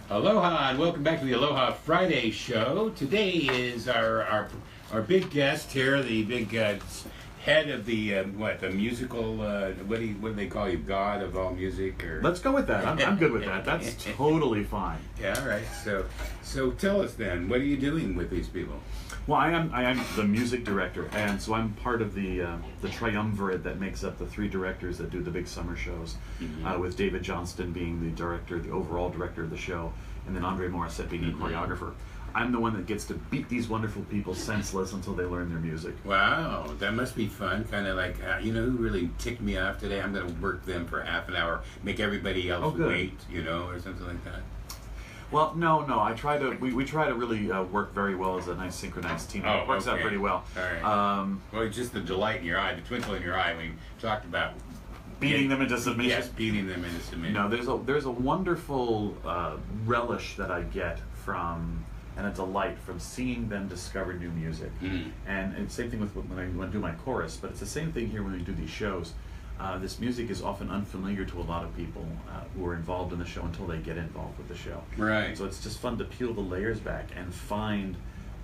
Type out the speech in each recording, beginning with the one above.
Aloha and welcome back to the Aloha Friday show. Today is our big guest here, the big head of the the musical what do they call you, God of all music? Or let's go with that. I'm good with that. That's totally fine. Yeah, all right. So tell us then, what are you doing with these people? Well, I am the music director, and so I'm part of the triumvirate that makes up the three directors that do the big summer shows, with David Johnston being the director, the overall director of the show, and then Andre Morissette being the choreographer. I'm the one that gets to beat these wonderful people senseless until they learn their music. Wow, that must be fun. Kind of like, you know who really ticked me off today? I'm going to work them for half an hour, make everybody else wait, or something like that. Well, no. We try to really work very well as a nice synchronized team. It works out pretty well. All right. Well, just the delight in your eye, the twinkle in your eye when you talked about beating them into submission. Yes, beating them into submission. No, there's a wonderful relish that I get from, and a delight from seeing them discover new music. And it's the same thing with when I do my chorus, but it's the same thing here when we do these shows. This music is often unfamiliar to a lot of people who are involved in the show until they get involved with the show. Right. So it's just fun to peel the layers back and find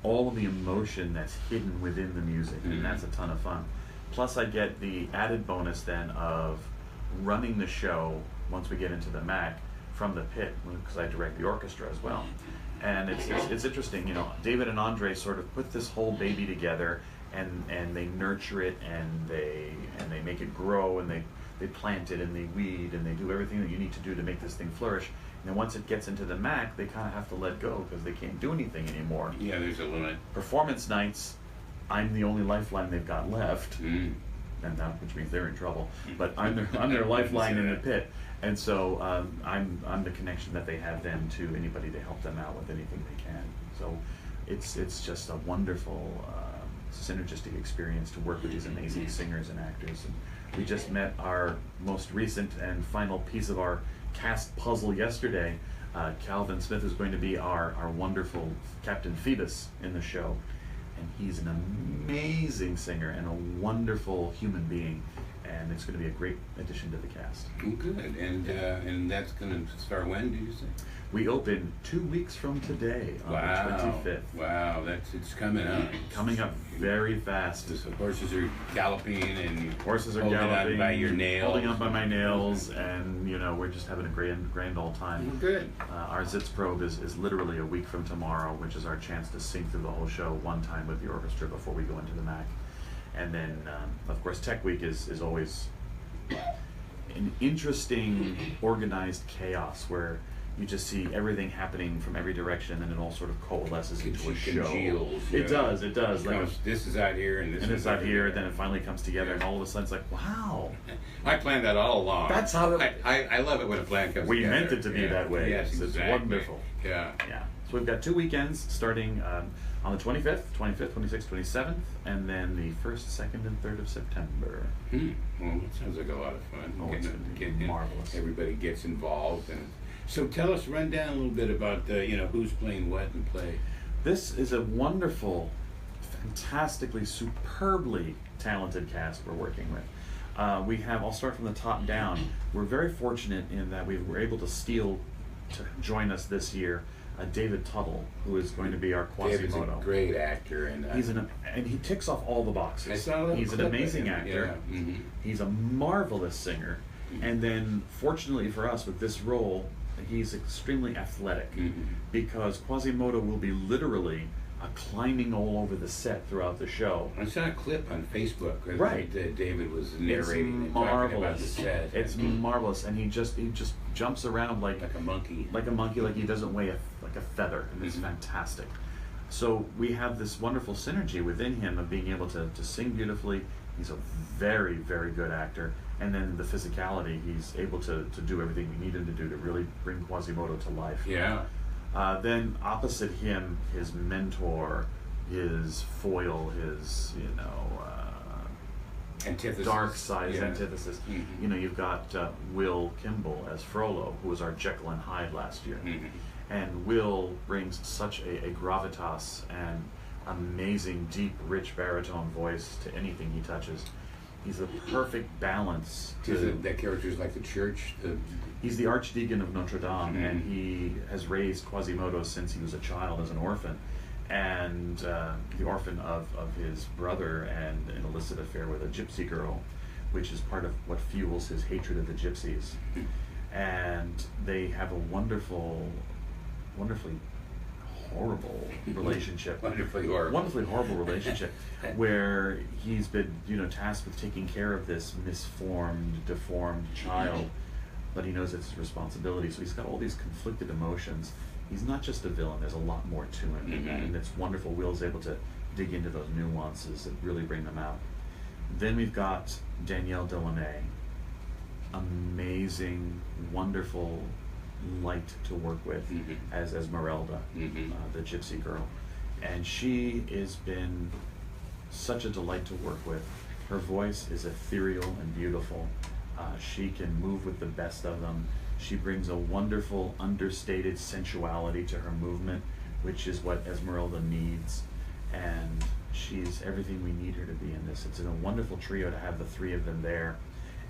all of the emotion that's hidden within the music, and that's a ton of fun. Plus I get the added bonus then of running the show once we get into the MAC from the pit, because I direct the orchestra as well. And it's interesting, David and Andre sort of put this whole baby together, and they nurture it, and they make it grow, and they plant it, and they weed, and they do everything that you need to do to make this thing flourish. And then once it gets into the MAC, they kind of have to let go because they can't do anything anymore. Yeah, there's a limit. Performance nights, I'm the only lifeline they've got left, and that, which means they're in trouble. But I'm their lifeline in the pit, and so I'm the connection that they have then to anybody to help them out with anything they can. So it's just a wonderful synergistic experience to work with these amazing singers and actors. And we just met our most recent and final piece of our cast puzzle yesterday. Calvin Smith is going to be our wonderful Captain Phoebus in the show, and he's an amazing singer and a wonderful human being, and it's going to be a great addition to the cast. Good. And that's going to start when, did you say? We open 2 weeks from today on the 25th. Wow, it's coming up. Coming up very fast. The horses are galloping, and horses are holding galloping, on by your nails. Holding on by my nails, and we're just having a grand old time. Good. Our Zitz probe is literally a week from tomorrow, which is our chance to sing through the whole show one time with the orchestra before we go into the MAC. And then, of course, Tech Week is always an interesting, organized chaos where you just see everything happening from every direction, and it all sort of coalesces into a show. It does. This is out here, and this is out here, and then it finally comes together, and all of a sudden it's like, wow. I planned that all along. That's how I love it when a plan comes together. We meant it to be that way. Yes, It's wonderful. Yeah. So we've got 2 weekends starting on the 25th, 26th, 27th, and then the 1st, 2nd, and 3rd of September. Well, it sounds like a lot of fun. It's marvelous. Everybody gets involved. So tell us, run down a little bit about who's playing what and play. This is a wonderful, fantastically, superbly talented cast we're working with. I'll start from the top down. We're very fortunate in that we were able to steal to join us this year David Tuttle, who is going to be our Quasimodo. David's a great actor, and and he ticks off all the boxes. He's an amazing actor. Yeah. He's a marvelous singer, and then fortunately for us with this role, he's extremely athletic, because Quasimodo will be literally climbing all over the set throughout the show. I saw a clip on Facebook. Right. David was narrating and talking about the set. It's marvelous, and he just jumps around like a monkey. Like he doesn't weigh like a feather, and it's fantastic. So we have this wonderful synergy within him of being able to sing beautifully. He's a very, very good actor, and then the physicality, he's able to do everything we need him to do to really bring Quasimodo to life. Yeah. Then opposite him, his mentor, his foil, his antithesis. Dark side, his antithesis. You've got Will Kimball as Frollo, who was our Jekyll and Hyde last year, and Will brings such a gravitas and amazing, deep, rich baritone voice to anything he touches. he's a perfect balance. That character is like the church. He's the archdeacon of Notre Dame, and he has raised Quasimodo since he was a child as an orphan, and the orphan of his brother, and an illicit affair with a gypsy girl, which is part of what fuels his hatred of the gypsies. And they have a wonderfully horrible relationship. Wonderfully horrible Relationship, where he's been, tasked with taking care of this misformed, deformed child, but he knows it's his responsibility. So he's got all these conflicted emotions. He's not just a villain. There's a lot more to him, and it's wonderful. Will's able to dig into those nuances and really bring them out. Then we've got Danielle Delaunay, amazing, wonderful light to work with as Esmeralda, the gypsy girl. And she has been such a delight to work with. Her voice is ethereal and beautiful. She can move with the best of them. She brings a wonderful, understated sensuality to her movement, which is what Esmeralda needs. And she's everything we need her to be in this. It's a wonderful trio to have the three of them there.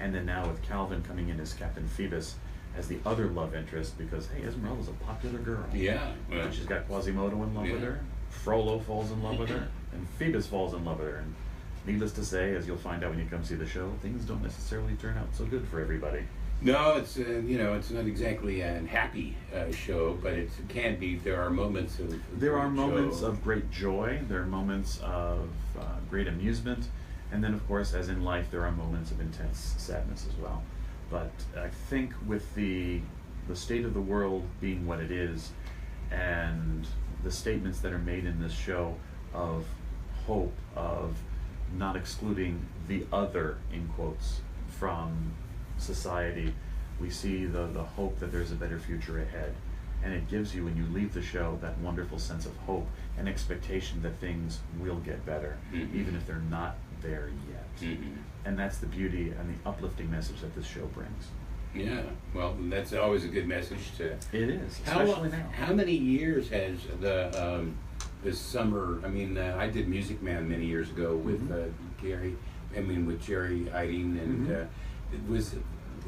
And then now with Calvin coming in as Captain Phoebus, as the other love interest, because hey, Esmeralda's a popular girl. Yeah. Well, she's got Quasimodo in love with her, Frollo falls in love with her, and Phoebus falls in love with her. And needless to say, as you'll find out when you come see the show, things don't necessarily turn out so good for everybody. No, it's it's not exactly a happy show, but it can be. There are moments of great joy. There are moments of great amusement, and then of course, as in life, there are moments of intense sadness as well. But I think with the state of the world being what it is, and the statements that are made in this show of hope, of not excluding the other, in quotes, from society, we see the hope that there's a better future ahead. And it gives you, when you leave the show, that wonderful sense of hope and expectation that things will get better, even if they're not there yet. And that's the beauty and the uplifting message that this show brings. Yeah, well, that's always a good message to... It is, especially now. How many years has this summer... I mean, I did Music Man many years ago with with Jerry Iding, and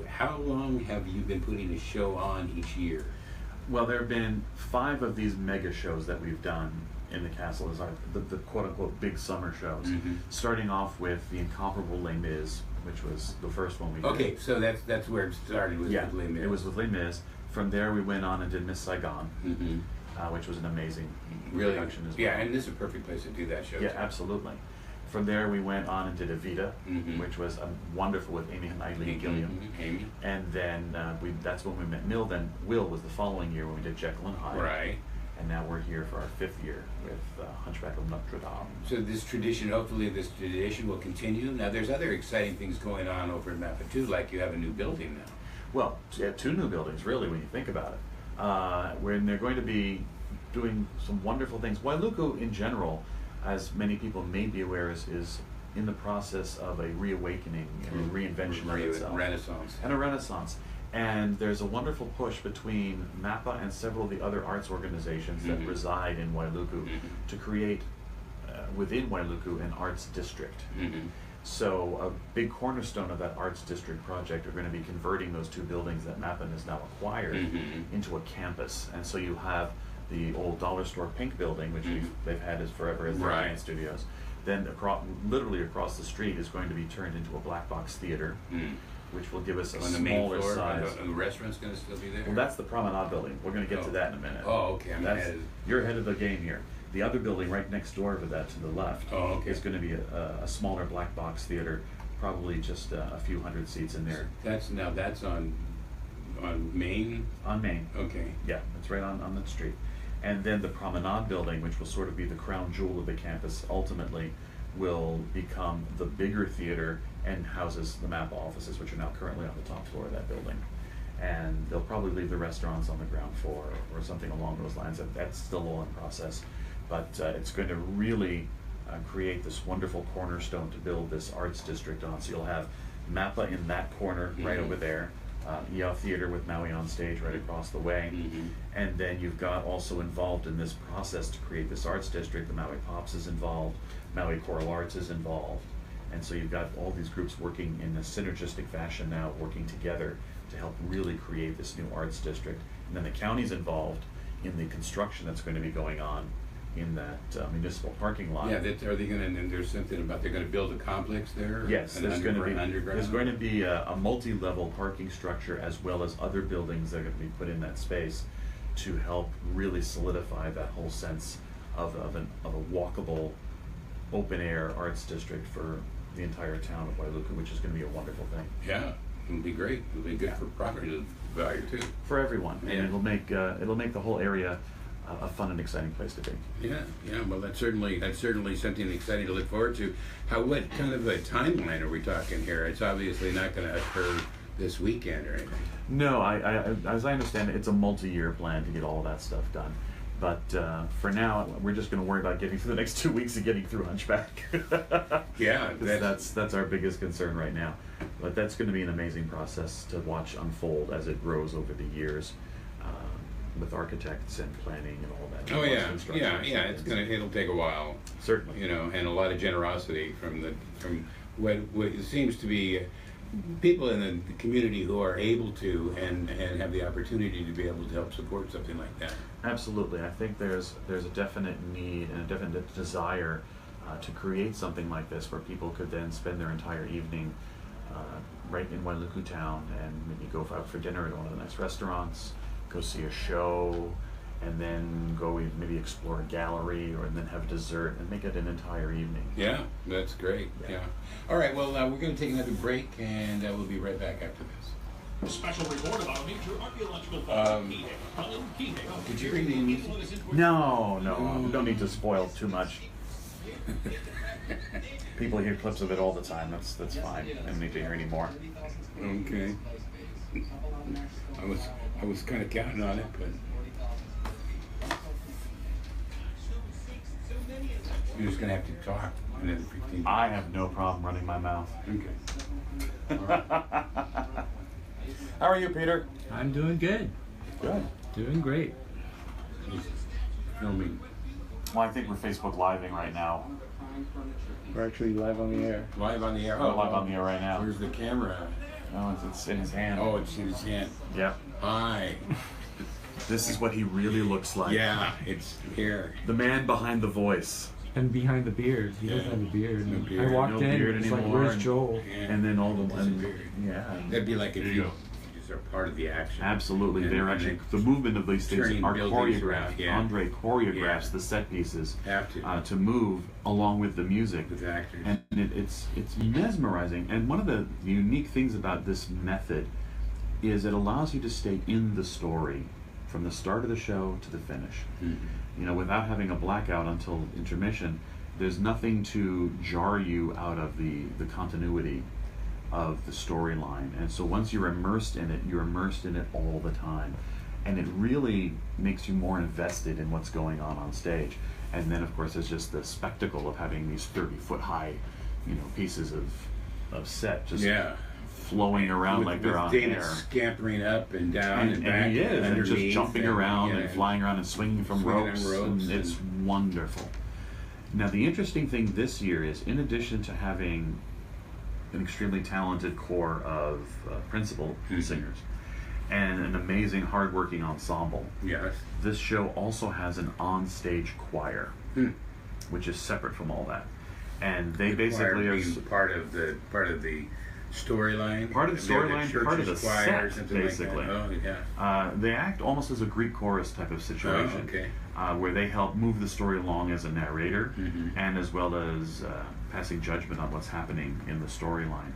how long have you been putting a show on each year? Well, there have been 5 of these mega shows that we've done in the castle, as the quote-unquote big summer shows, starting off with the incomparable Les Mis, which was the first one we did. Okay, so that's where it started, with Les Mis. It was with Les Mis. From there we went on and did Miss Saigon, which was an amazing production as well. Yeah, and this is a perfect place to do that show. Yeah, absolutely. From there we went on and did Evita, which was wonderful with Amy and Eileen Gilliam. Amy. And then that's when we met Mill. Then Will was the following year when we did Jekyll and Hyde. Right. And now we're here for our 5th year with Hunchback of Notre Dame. So hopefully this tradition will continue. Now there's other exciting things going on over in Napa too, like you have a new building now. Well, yeah, 2 new buildings really when you think about it. When they're going to be doing some wonderful things. Wailuku in general, as many people may be aware, is in the process of a reawakening and a reinvention of itself. And a renaissance. And there's a wonderful push between MAPA and several of the other arts organizations that reside in Wailuku to create, within Wailuku, an arts district. So a big cornerstone of that arts district project are going to be converting those 2 buildings that MAPA has now acquired into a campus. And so you have the old dollar store Pink building, which they've had as forever as their dance studios. Then literally across the street is going to be turned into a black box theater, which will give us a smaller size. And the restaurant's going to still be there? Well, that's the Promenade building. We're going to get to that in a minute. Oh, okay. You're ahead of the game here. The other building right next door to that, to the left, is going to be a smaller black box theater, probably just a few hundred seats in there. That's on Main? On Main. Okay. Yeah, it's right on that street. And then the Promenade building, which will sort of be the crown jewel of the campus, ultimately will become the bigger theater and houses the MAPA offices, which are now currently on the top floor of that building. And they'll probably leave the restaurants on the ground floor or something along those lines. That's still all in process. But it's going to really create this wonderful cornerstone to build this arts district on. So you'll have MAPA in that corner right over there. Yale Theater with Maui on stage right across the way. And then you've got also involved in this process to create this arts district, the Maui Pops is involved, Maui Choral Arts is involved, And so you've got all these groups working in a synergistic fashion now, working together to help really create this new arts district. And then the county's involved in the construction that's going to be going on in that municipal parking lot. Yeah, are they going to, and there's something about they're going to build a complex there? Yes, there's going to be a multi-level parking structure as well as other buildings that are going to be put in that space to help really solidify that whole sense of a walkable, open-air arts district for the entire town of Wailuku, which is going to be a wonderful thing. Yeah, it'll be great. It'll be good for property value too. For everyone, Yeah. and it'll make the whole area a fun and exciting place to be. Yeah. Well, that's certainly something exciting to look forward to. What kind of a timeline are we talking here? It's obviously not going to occur this weekend or anything. No, as I understand it, it's a multi-year plan to get all of that stuff done. But for now, we're just going to worry about getting through the next 2 weeks of getting through Hunchback. Yeah, that's our biggest concern right now. But that's going to be an amazing process to watch unfold as it grows over the years, with architects and planning and all that. Oh yeah. It'll take a while. Certainly. And a lot of generosity from what it seems to be people in the community who are able to and have the opportunity to be able to help support something like that. Absolutely. I think there's a definite need and a definite desire to create something like this where people could then spend their entire evening right in Wailuku town and maybe go out for dinner at one of the nice restaurants, go see a show, and then go maybe explore a gallery or then have dessert and make it an entire evening. Yeah, that's great. Yeah. All right, well, we're going to take another break, and we'll be right back after this. Special report about a major archaeological Did you bring the music? No, we don't need to spoil too much. People hear clips of it all the time. That's fine. I don't need to hear any more. Okay. I was kind of counting on it, but you're just gonna have to talk another 15 minutes. I have no problem running my mouth. Okay. All right. How are you, Peter? I'm doing good. Good. Doing great. Just filming. Well, I think we're Facebook Living right now. We're actually live on the air. Live on the air. We're live on the air right now. Where's the camera? Oh, it's in his hand. Oh, it's in his hand. Yep. Hi. This is what he really looks like. Yeah, it's here. The man behind the voice. And behind the beard. He doesn't have a beard. No beard. I walked No in, beard it's like, anymore, where's and- Joel? Yeah. And then all the Disappeared. yeah. That'd be like if you just are part of the action. Absolutely, And- they're and actually they- the movement of these things turning are buildings choreographed. around, yeah. Andre choreographs Yeah. the set pieces Have to. to move along with the music, With actors. and it's mesmerizing. And one of the unique things about this method is it allows you to stay in the story from the start of the show to the finish. Mhm. Without having a blackout until intermission. There's nothing to jar you out of the continuity of the storyline. And so once you're immersed in it, you're immersed in it all the time. And it really makes you more invested in what's going on stage. And then, of course, there's just the spectacle of having these 30-foot high, pieces of set just flowing around like they're on David air. scampering up and down and back. And he is, and just underneath jumping around yeah, and flying around and swinging from swinging ropes. on ropes And it's wonderful. Now, the interesting thing this year is, in addition to having an extremely talented core of principal singers and an amazing, hardworking ensemble, Yes. this show also has an on-stage choir, which is separate from all that. And they basically are part of the storyline. part of the storyline, part of the choir, or set, something basically. Like that. Oh yeah. They act almost as a Greek chorus type of situation. Oh, okay. Where they help move the story along as a narrator, Mhm. and as well as passing judgment on what's happening in the storyline.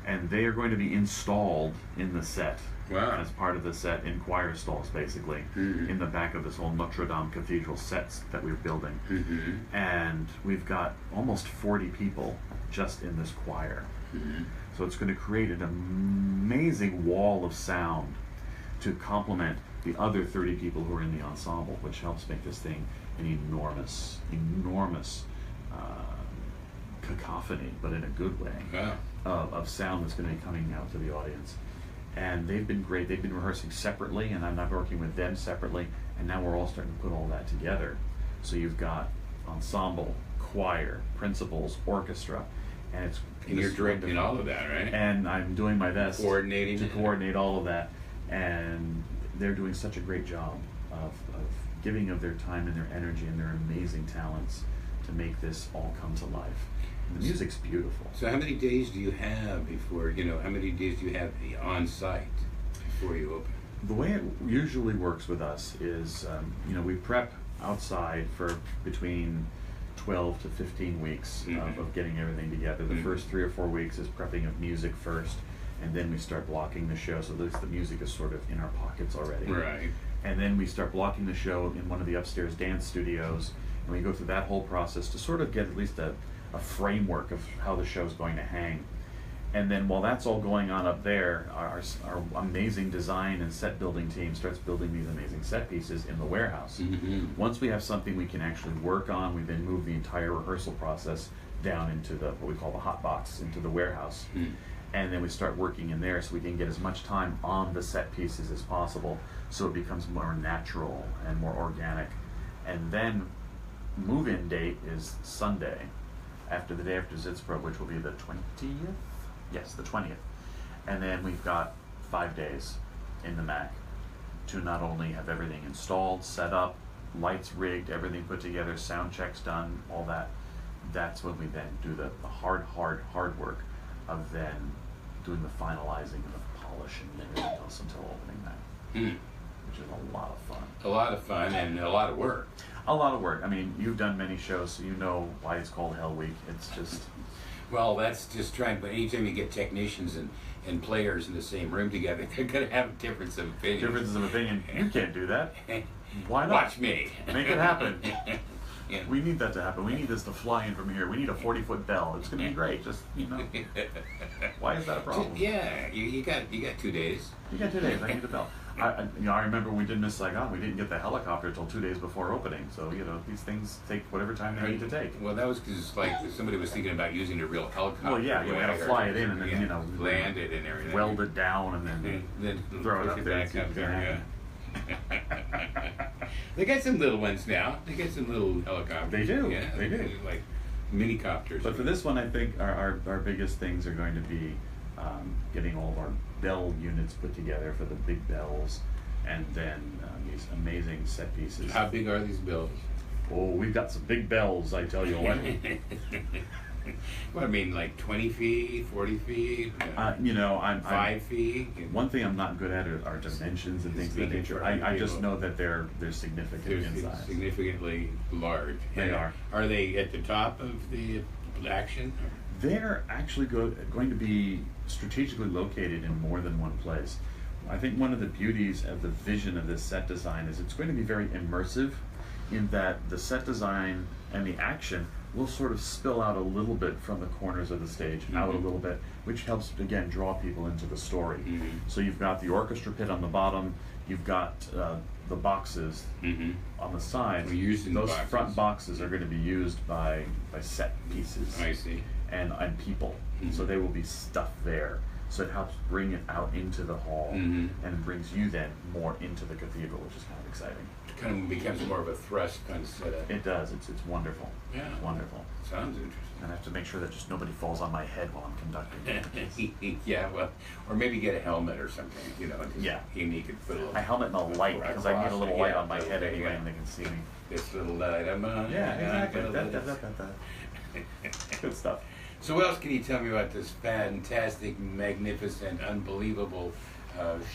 And they are going to be installed in the set, Wow. as part of the set in choir stalls, basically, Mhm. in the back of this whole Notre Cathedral sets that we're building. Mm-hmm. And we've got almost 40 people just in this choir. Mm-hmm. So it's going to create an amazing wall of sound to complement the other 30 people who are in the ensemble, which helps make this thing an enormous cacophony, but in a good way, Wow. of sound that's going to be coming out to the audience. And they've been great. They've been rehearsing separately, and I'm not working with them separately, and now we're all starting to put all that together. So you've got ensemble, choir, principals, orchestra, and And you're directing all of that, right? And I'm doing my best Coordinating. to coordinate all of that. And they're doing such a great job of giving of their time and their energy and their amazing talents to make this all come to life. And the music's beautiful. So how many days do you have before, how many days do you have on site before you open? The way it usually works with us is, we prep outside for between 12 to 15 weeks of getting everything together. The first 3 or 4 weeks is prepping of music first, and then we start blocking the show, so the music is sort of in our pockets already. Right. And then we start blocking the show in one of the upstairs dance studios, and we go through that whole process to sort of get at least a framework of how the show's going to hang. And then while that's all going on up there, our amazing design and set building team starts building these amazing set pieces in the warehouse. Once we have something we can actually work on, we then move the entire rehearsal process down into what we call the hot box, into the warehouse. And then we start working in there so we can get as much time on the set pieces as possible, so it becomes more natural and more organic. And then move-in date is Sunday, after the day after Zitzbro, which will be the 20th? Yes, the 20th. And then we've got 5 days in the Mac to not only have everything installed, set up, lights rigged, everything put together, sound checks done, all that. That's when we then do the hard work of then doing the finalizing and the polishing and everything else until opening night, which is a lot of fun. A lot of fun and a lot of work. A lot of work. I mean, you've done many shows, so you know why it's called Hell Week. It's just... Well, that's just trying, but anytime you get technicians and players in the same room together, they're going to have a difference of opinion. Differences of opinion. You can't do that. Why not? Watch me. Make it happen. Yeah. We need that to happen. We need this to fly in from here. We need a 40-foot bell. It's going to be great. Just, why is that a problem? Yeah, you got 2 days. You got 2 days. I need the bell. I remember when we did Miss Saigon, we didn't get the helicopter until 2 days before opening. So, these things take whatever time they need to take. Well, that was because somebody was thinking about using a real helicopter. Well, yeah, you got to fly it in and then, land it and everything. Weld it down and then throw it up there. Back up there, They got some little ones now. They got some little helicopters. They do. Yeah, they do. Like mini copters. But for this one, I think our biggest things are going to be getting all of our bell units put together for the big bells, and then these amazing set pieces. How big are these bells? Oh, we've got some big bells, I tell you what. Well, I mean, like 20 feet, 40 feet? I'm 5 feet? One thing I'm not good at are dimensions and things of that nature. I just know that they're significant in size. Significantly large. They are. Are they at the top of the action? They're actually going to be strategically located in more than one place. I think one of the beauties of the vision of this set design is it's going to be very immersive, in that the set design and the action will sort of spill out a little bit from the corners of the stage, out a little bit, which helps, again, draw people into the story. So you've got the orchestra pit on the bottom, you've got the boxes on the sides. Those front boxes are going to be used by set pieces. I see. And people. So they will be stuffed there. So it helps bring it out into the hall and brings you then more into the cathedral, which is kind of exciting. It kind of becomes more of a thrust kind of setup. It does. It's wonderful. Yeah. It's wonderful. Sounds interesting. And I have to make sure that just nobody falls on my head while I'm conducting. Yeah, well, or maybe get a helmet or something, Yeah. You could put a little... A helmet and a light, because I need a little light on my head anyway, and they can see me. This little light I'm on. Yeah, exactly. Good stuff. So what else can you tell me about this fantastic, magnificent, unbelievable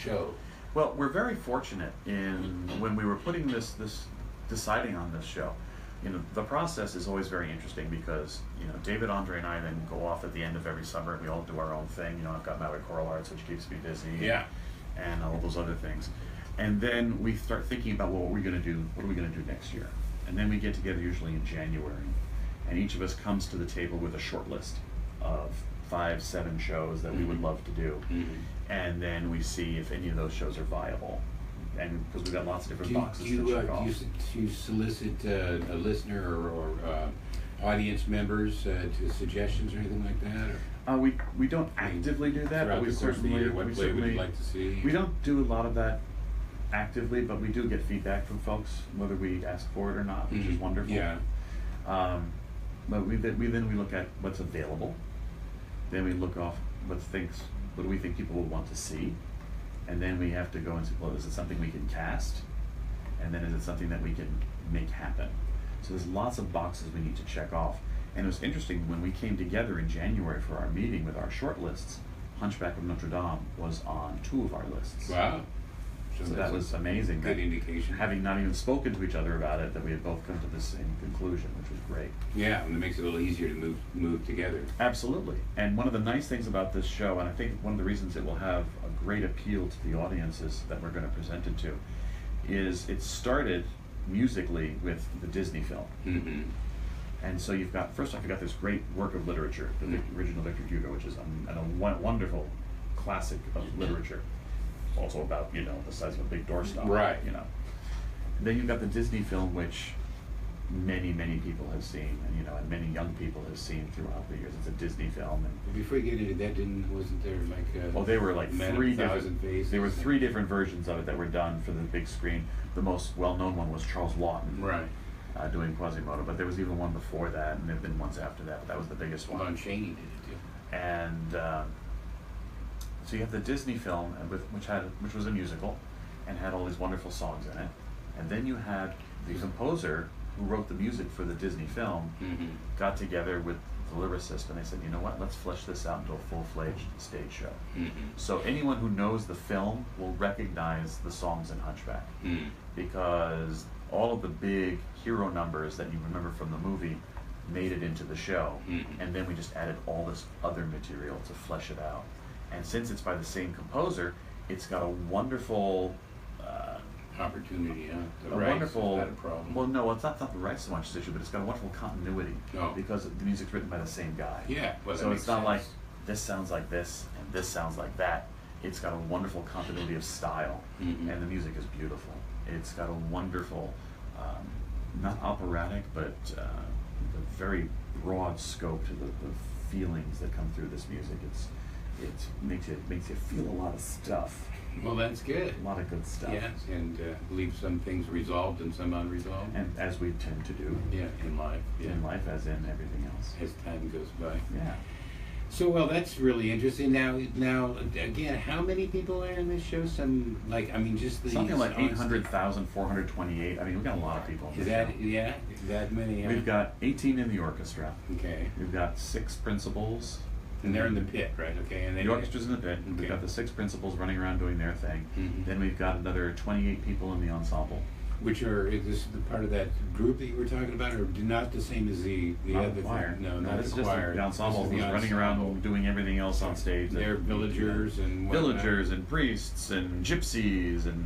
show? Well, we're very fortunate in when we were putting this deciding on this show. The process is always very interesting because David, Andre, and I then go off at the end of every summer. We all do our own thing. I've got Maui Choral Arts, which keeps me busy. Yeah. And all those other things. And then we start thinking about what are we going to do? What are we going to do next year? And then we get together usually in January. And each of us comes to the table with a short list of 5-7 shows that we would love to do. And then we see if any of those shows are viable. And because we've got lots of different boxes to check off. Do you solicit a listener or audience members to suggestions or anything like that? Or? We don't actively do that, but we certainly... What play would you like to see? We don't do a lot of that actively, but we do get feedback from folks, whether we ask for it or not, which is wonderful. Yeah. But we look at what's available. Then we look off what do we think people will want to see, and then we have to go and say, well, is it something we can cast, and then is it something that we can make happen? So there's lots of boxes we need to check off. And it was interesting when we came together in January for our meeting with our short lists. Hunchback of Notre Dame was on 2 of our lists. Wow. So that was amazing. Good indication. Having not even spoken to each other about it, that we had both come to the same conclusion, which was great. Yeah, and it makes it a little easier to move together. Absolutely. And one of the nice things about this show, and I think one of the reasons it will have a great appeal to the audiences that we're going to present it to, is it started musically with the Disney film. Mm-hmm. And so you've got, first off, you've got this great work of literature, the original Victor Hugo, which is a wonderful classic of literature. Also about, you know, the size of a big doorstop. Right. You know. And then you've got the Disney film, which many people have seen, and you know, and many young people have seen throughout the years. It's a Disney film. And before you get into that, wasn't there like well, they were like Man three of a Thousand different. Faces? There were 3 different versions of it that were done for the big screen. The most well-known one was Charles Lawton. Right. Doing Quasimodo, but there was even one before that, and there have been ones after that, but that was the biggest one. Lon Chaney did it too. And so you have the Disney film, which was a musical, and had all these wonderful songs in it. And then you had the composer who wrote the music for the Disney film, got together with the lyricist, and they said, you know what, let's flesh this out into a full-fledged stage show. So anyone who knows the film will recognize the songs in Hunchback, because all of the big hero numbers that you remember from the movie made it into the show, and then we just added all this other material to flesh it out. And since it's by the same composer, it's got a wonderful opportunity, huh? The a rights wonderful. is not a problem. Well, no, it's not the rights so much as issue, but it's got a wonderful continuity Oh. because the music's written by the same guy. Yeah, well, that so makes it's not sense. like this sounds like this and this sounds like that. It's got a wonderful continuity of style, and the music is beautiful. It's got a wonderful, not operatic, but a very broad scope to the feelings that come through this music. It makes you feel a lot of stuff. Well, that's good. A lot of good stuff. Yes, and leave some things resolved and some unresolved. And as we tend to do. Yeah, in life. Yeah. In life, as in everything else. As time goes by. Yeah. So, well, that's really interesting. Now, again, how many people are in this show? Some, like, I mean, just the something like 800,428. I mean, we've got a lot of people in is this that show. yeah? That many? We've got 18 in the orchestra. Okay. We've got 6 principals. And they're in the pit, right? Okay. And then The orchestra's in the pit. Okay. We've got the 6 principals running around doing their thing. Mhm. Then we've got another 28 people in the ensemble. Which is this the part of that group that you were talking about, or not the same as the Not other the choir. thing? No, No, not this the is choir. just the ensemble This is who's the running ensemble. around doing everything else on stage. They're villagers and whatnot. Villagers and priests and gypsies and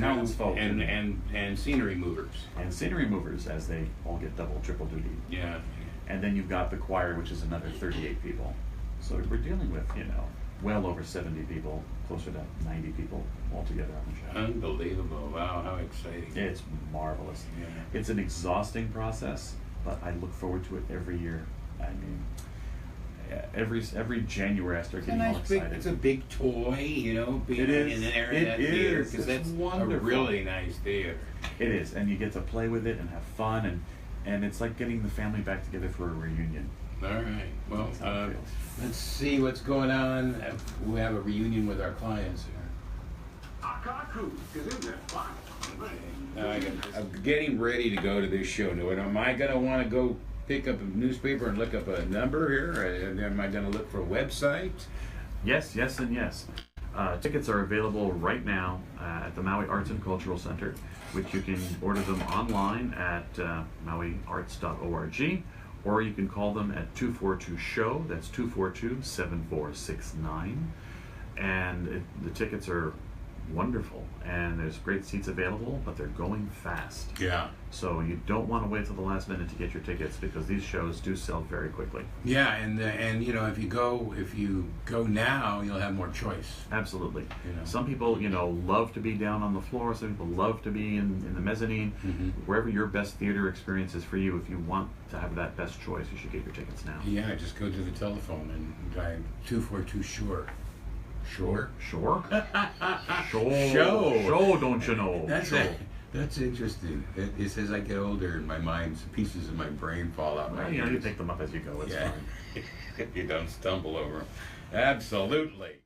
townsfolk and scenery movers. and scenery movers, as they all get double, triple duty. Yeah. And then you've got the choir, which is another 38 people. So we're dealing with, well over 70 people, closer to 90 people altogether on the show. Unbelievable. Wow, how exciting. It's marvelous. Yeah. It's an exhausting process, but I look forward to it every year. I mean, every January I start getting all excited. It's a big toy, being It is. in there in It that is. theater, because It's that's wonderful. a really nice theater. It is, and you get to play with it and have fun, and it's like getting the family back together for a reunion. All right. Well, That's how it feels. let's see what's going on. We have a reunion with our clients here. I'm getting ready to go to this show. Now, am I going to want to go pick up a newspaper and look up a number here? Or am I going to look for a website? Yes, yes, and yes. Tickets are available right now at the Maui Arts and Cultural Center, which you can order them online at mauiarts.org, or you can call them at 242-SHOW, that's 242-7469, and the tickets are wonderful, and there's great seats available, but they're going fast. Yeah. So you don't want to wait till the last minute to get your tickets, because these shows do sell very quickly. Yeah, and if you go now, you'll have more choice. Absolutely. Some people, love to be down on the floor. Some people love to be in the mezzanine. Mm-hmm. Wherever your best theater experience is for you, if you want to have that best choice, you should get your tickets now. Yeah, just go to the telephone and dial 242-SHORE. Sure. Sure? Sure. Show. Show, don't you know? That's Show. it. That's interesting. It says I get older and my mind, pieces of my brain fall out. Well, you know, you pick them up as you go. It's fine. If you don't stumble over them. Absolutely.